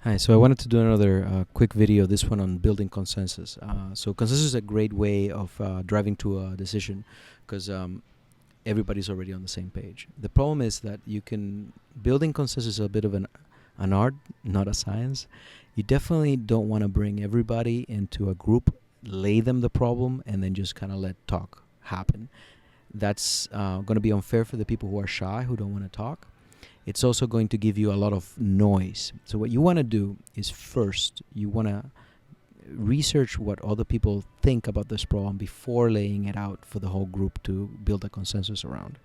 Hi, so I wanted to do another quick video, this one on building consensus. So consensus is a great way of driving to a decision because everybody's already on the same page. The problem is that building consensus is a bit of an art, not a science. You definitely don't want to bring everybody into a group, lay them the problem, and then just kind of let talk happen. That's going to be unfair for the people who are shy, who don't want to talk. It's also going to give you a lot of noise. So what you want to do is first, you want to research what other people think about this problem before laying it out for the whole group to build a consensus around.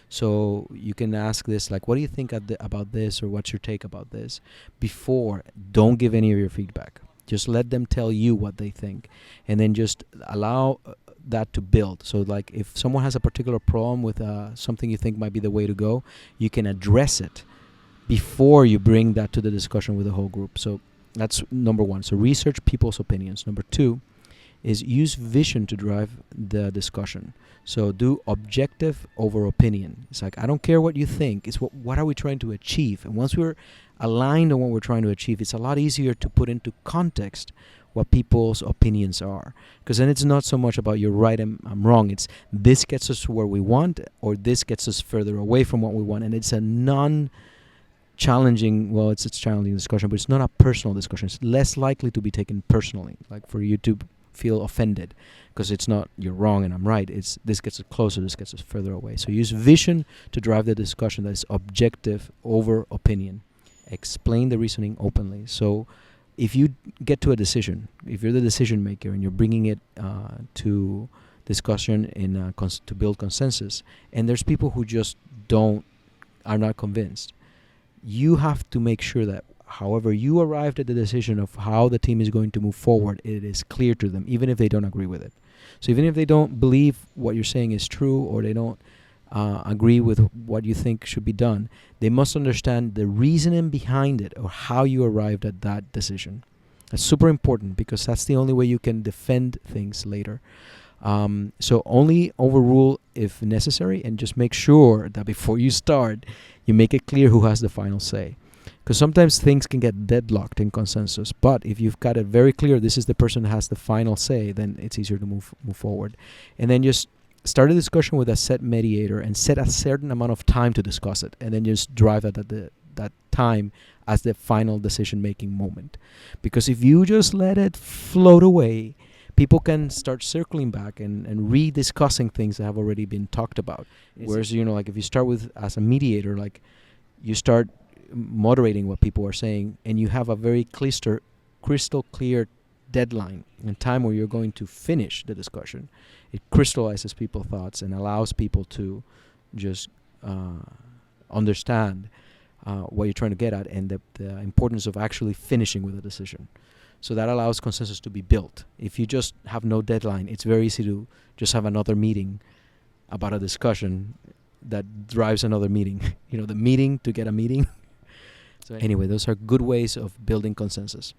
So you can ask this, like, what do you think about this, or what's your take about this? Before, don't give any of your feedback. Just let them tell you what they think, and then just allow that to build. So like if someone has a particular problem with something you think might be the way to go, you can address it before you bring that to the discussion with the whole group. So that's number one. So research people's opinions. Number two is use vision to drive the discussion. So do objective over opinion. It's like, I don't care what you think. It's what are we trying to achieve? And once we're aligned on what we're trying to achieve, it's a lot easier to put into context what people's opinions are. Because then it's not so much about you're right and I'm wrong. It's this gets us to where we want, or this gets us further away from what we want. And it's a non-challenging, well, it's a challenging discussion, but it's not a personal discussion. It's less likely to be taken personally, like for you to feel offended, because it's not you're wrong and I'm right. It's this gets us closer, this gets us further away. So use vision to drive the discussion that is objective over opinion. Explain the reasoning openly. So if you get to a decision, if you're the decision maker and you're bringing it to discussion to build consensus, and there's people who just are not convinced, you have to make sure that however you arrived at the decision of how the team is going to move forward, it is clear to them, even if they don't agree with it. So even if they don't believe what you're saying is true, or they don't agree with what you think should be done, they must understand the reasoning behind it, or how you arrived at that decision. That's super important, because that's the only way you can defend things later. So only overrule if necessary, and just make sure that before you start, you make it clear who has the final say. Because sometimes things can get deadlocked in consensus, but if you've got it very clear, this is the person who has the final say, then it's easier to move forward. And then just start a discussion with a set mediator and set a certain amount of time to discuss it, and then just drive that time as the final decision-making moment. Because if you just let it float away, people can start circling back and rediscussing things that have already been talked about. Whereas, like if you start with as a mediator, like you start moderating what people are saying, and you have a very crystal clear deadline and time where you're going to finish the discussion, it crystallizes people's thoughts and allows people to just understand what you're trying to get at, and the importance of actually finishing with a decision. So that allows consensus to be built. If you just have no deadline, it's very easy to just have another meeting about a discussion that drives another meeting. The meeting to get a meeting. So anyway, those are good ways of building consensus.